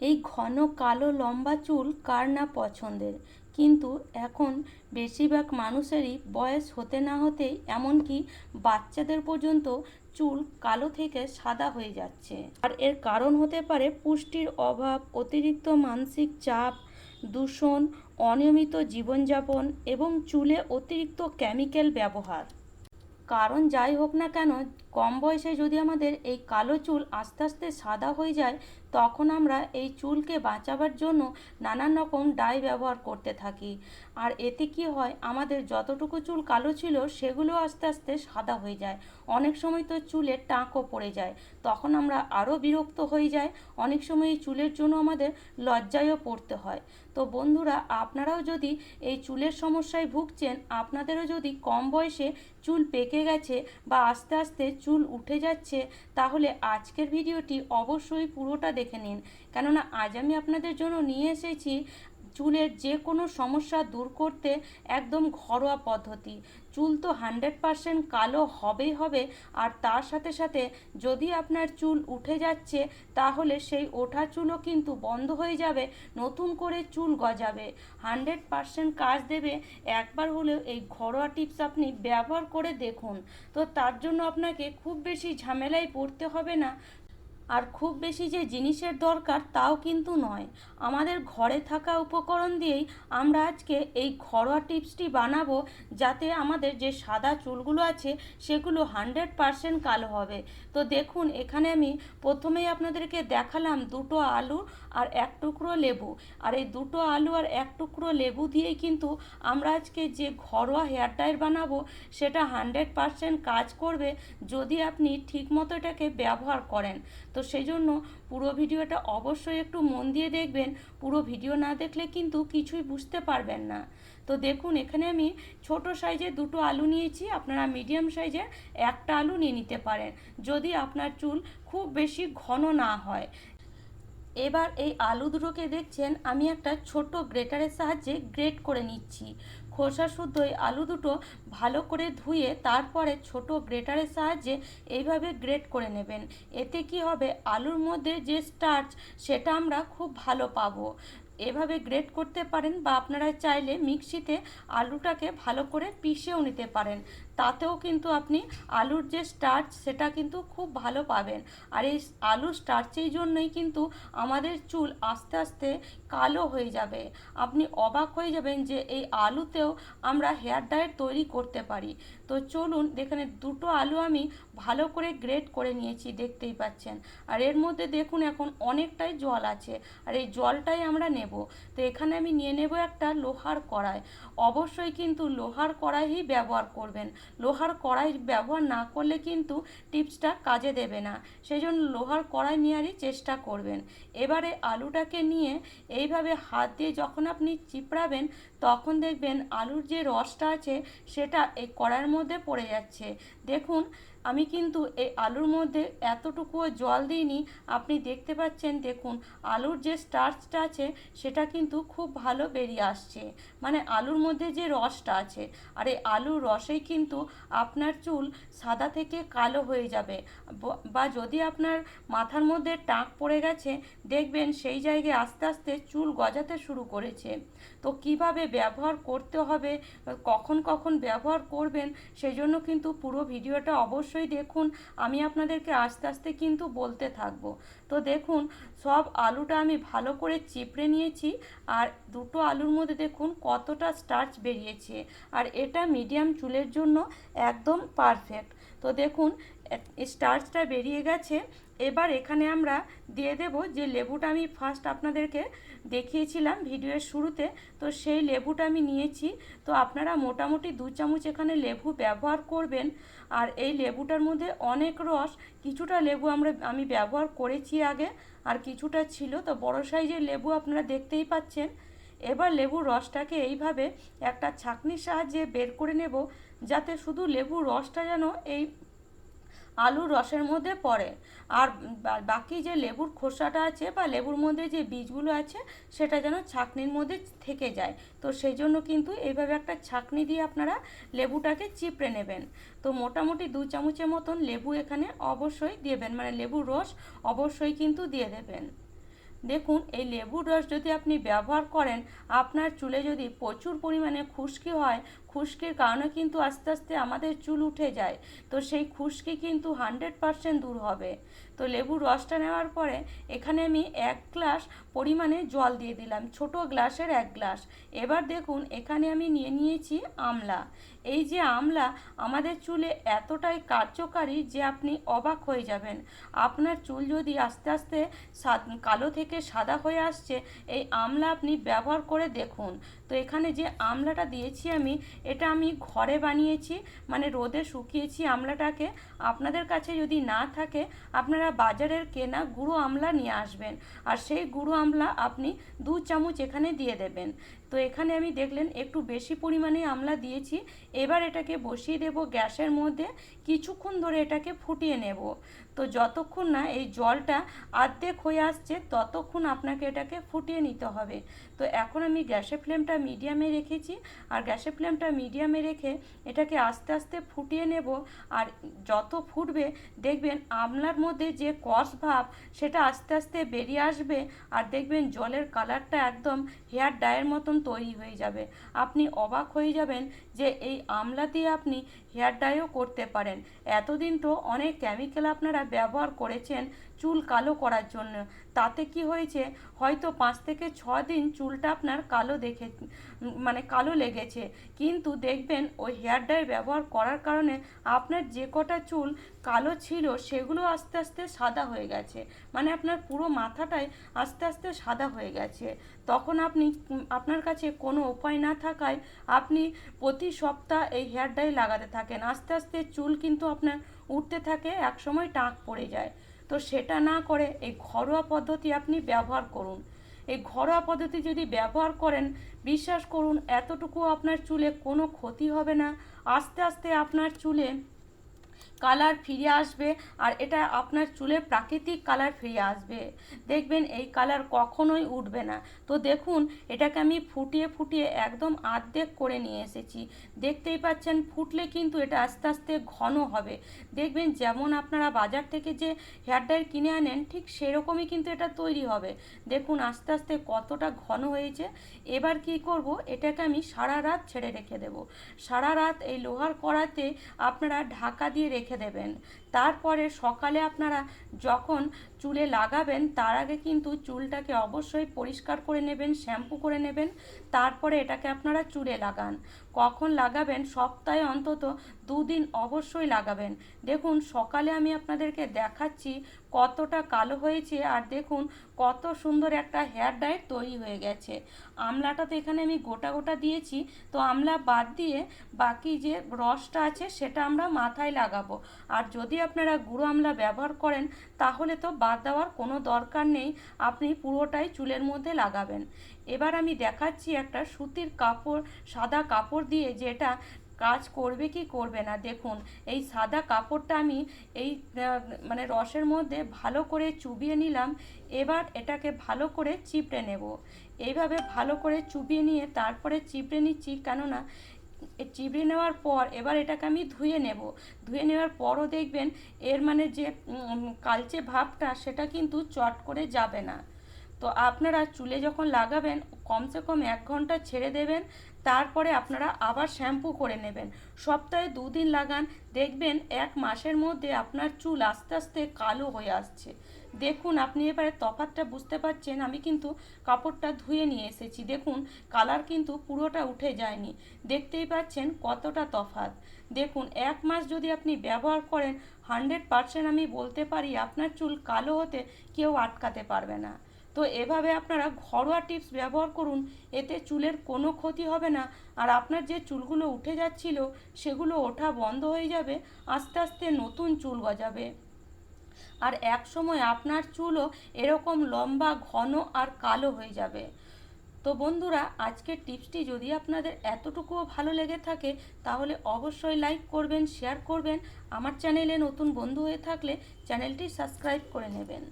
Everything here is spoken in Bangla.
এই ঘন কালো লম্বা চুল কার না পছন্দের, কিন্তু এখন বেশিরভাগ মানুষেরই বয়স হতে না হতেই এমনকি বাচ্চাদের পর্যন্ত চুল কালো থেকে সাদা হয়ে যাচ্ছে। আর এর কারণ হতে পারে পুষ্টির অভাব, অতিরিক্ত মানসিক চাপ, দূষণ, অনিয়মিত জীবনযাপন এবং চুলে অতিরিক্ত কেমিক্যাল ব্যবহার। কারণ যাই হোক না কেন, কম বয়সে যদি আমাদের এই কালো চুল আস্তে আস্তে সাদা হয়ে যায়, তখন আমরা এই চুলকে বাঁচাবার জন্য নানান রকম ডাই ব্যবহার করতে থাকি। আর এতে কি হয়, আমাদের যতটুকু চুল কালো ছিল সেগুলো আস্তে আস্তে সাদা হয়ে যায়। অনেক সময় তো চুলের টাকও পড়ে যায়, তখন আমরা আরও বিরক্ত হয়ে যাই। অনেক সময় এই চুলের জন্য আমাদের লজ্জায়ও পড়তে হয়। তো বন্ধুরা, আপনারাও যদি এই চুলের সমস্যায় ভুগছেন, আপনাদেরও যদি কম বয়সে চুল পেকে গেছে বা আস্তে আস্তে চুল উঠে যাচ্ছে, তাহলে আজকের ভিডিওটি অবশ্যই পুরোটা দেখে নিন। কেননা আজ আমি আপনাদের জন্য নিয়ে এসেছি চুলের যে কোনো সমস্যা দূর করতে একদম ঘরোয়া পদ্ধতি। চুল তো 100% কালো হবেই হবে, আর তার সাথে সাথে যদি আপনার চুল উঠে যাচ্ছে, তাহলে সেই ওঠা চুলও কিন্তু বন্ধ হয়ে যাবে, নতুন করে চুল গজাবে। 100% কাজ দেবে। একবার হলেও এই ঘরোয়া টিপস আপনি ব্যবহার করে দেখুন। তো তার জন্য আপনাকে খুব বেশি ঝামেলায় পড়তে হবে না, আর খুব বেশি যে জিনিসের দরকার তাও কিন্তু নয়। আমাদের ঘরে থাকা উপকরণ দিয়েই আমরা আজকে এই ঘরোয়া টিপসটি বানাবো, যাতে আমাদের যে সাদা চুলগুলো আছে সেগুলো 100% কালো হবে। তো দেখুন, এখানে আমি প্রথমেই আপনাদেরকে দেখালাম দুটো আলু আর এক টুকরো লেবু। আর এই দুটো আলু আর এক টুকরো লেবু দিয়েই কিন্তু আমরা আজকে যে ঘরোয়া হেয়ার ডায়ার বানাবো, সেটা 100% কাজ করবে যদি আপনি ঠিকমতো এটাকে ব্যবহার করেন। তো সেই জন্য পুরো ভিডিওটা অবশ্যই একটু মন দিয়ে দেখবেন। পুরো ভিডিও না দেখলে কিন্তু কিছুই বুঝতে পারবেন না। তো দেখুন, এখানে আমি ছোট সাইজের দুটো আলু নিয়েছি, আপনারা মিডিয়াম সাইজের একটা আলু নিয়ে নিতে পারেন, যদি আপনার চুল খুব বেশি ঘন না হয়। এবার এই আলু দুটোকে দেখছেন আমি একটা ছোট গ্রেটারের সাহায্যে গ্রেট করে নিচ্ছি। খোসা শুদ্ধ এই আলু দুটো ভালো করে ধুয়ে তারপরে ছোট গ্রেটারের সাহায্যে এইভাবে গ্রেট করে নেবেন। এতে কি হবে, আলুর মধ্যে যে স্টার্চ সেটা আমরা খুব ভালো পাবো। এভাবে গ্রেট করতে পারেন, বা আপনারা চাইলে মিক্সিতে আলুটাকে ভালো করে পিষেও নিতে পারেন, তাতেও কিন্তু আপনি আলুর যে স্টার্চ সেটা কিন্তু খুব ভালো পাবেন। আর এই আলু স্টার্চের জন্যই কিন্তু আমাদের চুল আস্তে আস্তে কালো হয়ে যাবে। আপনি অবাক হয়ে যাবেন যে এই আলুতেও আমরা হেয়ার ডায়ার তৈরি করতে পারি। তো চলুন, এখানে দুটো আলু আমি ভালো করে গ্রেট করে নিয়েছি, দেখতেই পাচ্ছেন। আর এর মধ্যে দেখুন এখন অনেকটাই জল আছে, আর এই জলটাই আমরা নেব। তো এখানে আমি নিয়ে নেব একটা লোহার কড়াই। অবশ্যই কিন্তু লোহার কড়াইই ব্যবহার করবেন। লোহার কড়াই ব্যবহার না করলে কিন্তু টিপসটা কাজে দেবে না, সেই জন্য লোহার কড়াই নেওয়ারই চেষ্টা করবেন। এবারে আলুটাকে নিয়ে এইভাবে হাত দিয়ে যখন আপনি চিপড়াবেন, তখন দেখবেন আলুর যে রসটা আছে সেটা এই কড়াইয়ের মধ্যে পড়ে যাচ্ছে। দেখুন, আমি কিন্তু এই আলুর মধ্যে এতটুকুও জল দিইনি, আপনি দেখতে পাচ্ছেন। দেখুন, আলুর যে স্টার্চটা আছে সেটা কিন্তু খুব ভালো বেরিয়ে আসছে, মানে আলুর মধ্যে যে রসটা আছে। আর এই আলুর রসেই কিন্তু আপনার চুল সাদা থেকে কালো হয়ে যাবে। বা যদি আপনার মাথার মধ্যে টাক পড়ে গেছে, দেখবেন সেই জায়গায় আস্তে আস্তে চুল গজাতে শুরু করেছে। তো কিভাবে ব্যবহার করতে হবে, কখন কখন ব্যবহার করবেন, সেই জন্য কিন্তু পুরো ভিডিওটা অবশ্যই দেখুন। আমি আপনাদেরকে আস্তে আস্তে কিন্তু বলতে থাকবো। তো দেখুন, সব আলুটা আমি ভালো করে চিপড়ে নিয়েছি, আর দুটো আলুর মধ্যে দেখুন কতটা স্টার্চ বেরিয়েছে। আর এটা মিডিয়াম চুলের জন্য একদম পারফেক্ট। তো দেখুন, স্টার্চটা বেরিয়ে গেছে। এবার এখানে আমরা দিয়ে দেব যে লেবুটা আমি ফার্স্ট আপনাদেরকে দেখিয়েছিলাম ভিডিওর শুরুতে, তো সেই লেবুটা আমি নিয়েছি। তো আপনারা মোটামুটি 2 চামচ এখানে লেবু ব্যবহার করবেন। আর এই লেবুটার মধ্যে অনেক রস, কিছুটা লেবু আমি ব্যবহার করেছি আগে, আর কিছুটা ছিল। তো বড় সাইজের লেবু আপনারা দেখতেই পাচ্ছেন। এবার লেবুর রসটাকে এইভাবে একটা ছাঁকনির সাহায্যে বের করে নেব, যাতে শুধু লেবুর রসটা যেন এই আলুর রসের মধ্যে পড়ে, আর বাকি যে লেবুর খোসাটা আছে বা লেবুর মধ্যে যে বীজগুলো আছে সেটা যেন ছাঁকনির মধ্যে থেকে যায়। তো সেই জন্য কিন্তু এইভাবে একটা ছাঁকনি দিয়ে আপনারা লেবুটাকে চিপড়ে নেবেন। তো মোটামুটি 2 চামচের মতন লেবু এখানে অবশ্যই দেবেন, মানে লেবুর রস অবশ্যই কিন্তু দিয়ে দেবেন। দেখুন এই লেবুর রস যদি আপনি ব্যবহার করেন, আপনার চুলে যদি প্রচুর পরিমাণে খুশকি হয়, খুশকির কারণে কিন্তু আস্তে আস্তে আমাদের চুল উঠে যায়, তো সেই খুশকি কিন্তু 100% দূর হবে। তো লেবুর রসটা নেওয়ার পরে এখানে আমি 1 গ্লাস পরিমাণে জল দিয়ে দিলাম, ছোট গ্লাসের 1 গ্লাস। এবার দেখুন এখানে আমি নিয়ে নিয়েছি আমলা। এই যে আমলা আমাদের চুলে এতটাই কার্যকারী যে আপনি অবাক হয়ে যাবেন। আপনার চুল যদি আস্তে আস্তে কালো থেকে সাদা হয়ে আসছে, এই আমলা আপনি ব্যবহার করে দেখুন। তো এখানে যে আমলাটা দিয়েছি আমি, এটা আমি ঘরে বানিয়েছি, মানে রোদে শুকিয়েছি আমলাটাকে। আপনাদের কাছে যদি না থাকে, আপনারা বাজারের কেনা গুঁড়ো আমলা নিয়ে আসবেন, আর সেই গুঁড়ো আমলা আপনি 2 চামচ এখানে দিয়ে দেবেন। তো এখানে আমি দেখলেন একটু বেশি পরিমাণে আমলা দিয়েছি। এবার এটাকে বসিয়ে দেব গ্যাসের মধ্যে, কিছুক্ষণ ধরে এটাকে ফুটিয়ে নেব। তো যতক্ষণ না এই জলটা অর্ধেক হয়ে আসছে ততক্ষণ আপনাকে এটাকে ফুটিয়ে নিতে হবে। তো এখন আমি গ্যাসের ফ্লেমটা মিডিয়ামে রেখেছি, আর গ্যাসের ফ্লেমটা মিডিয়ামে রেখে এটাকে আস্তে আস্তে ফুটিয়ে নেব। আর যত ফুটবে দেখবেন আমলার মধ্যে যে কষ ভাব সেটা আস্তে আস্তে বেরিয়ে আসবে, আর দেখবেন জলের কালারটা একদম হেয়ার ডায়ের মতন তৈরি হয়ে যাবে। আপনি অবাক হয়ে যাবেন যে এই আমলা দিয়ে আপনি হেয়ার ডাইও করতে পারেন। এতদিন তো অনেক কেমিক্যাল আপনারা ব্যবহার করেছেন চুল কালো করার জন্য, তাতে কি হয়েছে, হয়তো 5 থেকে 6 দিন চুলটা আপনার কালো মানে কালো লেগেছে, কিন্তু দেখবেন ওই হেয়ার ডাই ব্যবহার করার কারণে আপনার যে কটা চুল কালো ছিল সেগুলো আস্তে আস্তে সাদা হয়ে গেছে, মানে আপনার পুরো মাথাটাই আস্তে আস্তে সাদা হয়ে গেছে। তখন আপনি আপনার কাছে কোনো উপায় না থাকায় আপনি প্রতি সপ্তাহ এই হেয়ার ডাই লাগাতে থাকেন, আস্তে আস্তে চুল কিন্তু আপনার উঠতে থাকে, একসময় টাক পড়ে যায়। তো সেটা না করে এই ঘরোয়া পদ্ধতি আপনি ব্যবহার করুন। এই ঘরোয়া পদ্ধতি যদি ব্যবহার করেন, বিশ্বাস করুন এতটুকু আপনার চুলে কোনো ক্ষতি হবে না। আস্তে আস্তে আপনার চুলে কালার ফিরে আসবে, আর এটা আপনার চুলের প্রাকৃতিক কালার ফিরে আসবে। দেখবেন এই কালার কখনোই উঠবে না। তো দেখুন এটাকে আমি ফুটিয়ে ফুটিয়ে একদম অর্ধেক করে নিয়ে এসেছি। দেখতেই পাচ্ছেন ফুটলে কিন্তু এটা আস্তে আস্তে ঘন হবে। দেখবেন যেমন আপনারা বাজার থেকে যে হেয়ার ডাই কিনে আনেন ঠিক সেরকমই কিন্তু এটা তৈরি হবে। দেখুন আস্তে আস্তে কতটা ঘন হয়েছে। এবার কি করব, এটাকে আমি সারা রাত ছেড়ে রেখে দেব। সারা রাত এই লোহার কড়াতে আপনারা ঢাকা দিয়ে রেখে দেবেন। তারপরে সকালে আপনারা যখন চুলে লাগাবেন তার আগে কিন্তু চুলটাকে অবশ্যই পরিষ্কার করে নেবেন, শ্যাম্পু করে নেবেন, তারপরে এটাকে আপনারা চুলে লাগান। কখন লাগাবেন, সপ্তাহে অন্তত 2 দিন অবশ্যই লাগাবেন। দেখুন সকালে আমি আপনাদেরকে দেখাচ্ছি কতটা কালো হয়েছে, আর দেখুন কত সুন্দর একটা হেয়ার ডাই তৈরি হয়ে গেছে। আমলাটা তো এখানে আমি গোটা গোটা দিয়েছি, তো আমলা বাদ দিয়ে বাকি যে রসটা আছে সেটা আমরা মাথায় লাগাবো। আর যদি আপনারা গুঁড়ো আমলা ব্যবহার করেন তাহলে তো বাদ দেওয়ার কোনো দরকার নেই, আপনি পুরোটাই চুলের মধ্যে লাগাবেন। এবার আমি দেখাচ্ছি একটা সুতির কাপড়, সাদা কাপড় দিয়ে যেটা কাজ করবে কি করবে না। দেখুন এই সাদা কাপড়টা আমি এই মানে রসের মধ্যে ভালো করে চুবিয়ে নিলাম। এবার এটাকে ভালো করে চিপড়ে নেব। এইভাবে ভালো করে চুবিয়ে নিয়ে তারপরে চিপড়ে নিচ্ছি, কেননা চিবড়ে নেওয়ার পর এবার এটাকে আমি ধুয়ে নেব। ধুয়ে নেওয়ার পরও দেখবেন এর মানে যে কালচে ভাবটা সেটা কিন্তু চট করে যাবে না। তো আপনারা চুলে যখন লাগাবেন কমসে কম 1 ঘন্টা ছেড়ে দেবেন, তারপরে আপনারা আবার শ্যাম্পু করে নেবেন। সপ্তাহে 2 দিন লাগান, দেখবেন 1 মাসের মধ্যে আপনার চুল আস্তে আস্তে কালো হয়ে আসছে। দেখুন আপনি এবারে তফাৎটা বুঝতে পারছেন, আমি কিন্তু কাপড়টা ধুয়ে নিয়ে এসেছি, দেখুন কালার কিন্তু পুরোটা উঠে যায়নি। দেখতেই পাচ্ছেন কতটা তফাৎ। দেখুন 1 মাস যদি আপনি ব্যবহার করেন, 100% আমি বলতে পারি আপনার চুল কালো হতে কেউ আটকাতে পারবে না। তো এভাবে আপনারা ঘরোয়া টিপস ব্যবহার করুন, এতে চুলের কোনো ক্ষতি হবে না, আর আপনার যে চুলগুলো উঠে যাচ্ছিল সেগুলো ওঠা বন্ধ হয়ে যাবে, আস্তে আস্তে নতুন চুল গজাবে। আর এক সময় আপনার চুলও এরকম লম্বা, ঘন আর কালো হয়ে যাবে। তো বন্ধুরা আজকের টিপসটি যদি আপনাদের এতটুকুও ভালো লেগে থাকে তাহলে অবশ্যই লাইক করবেন, শেয়ার করবেন। আমার চ্যানেলে নতুন বন্ধু হয়ে থাকলে চ্যানেলটি সাবস্ক্রাইব করে নেবেন।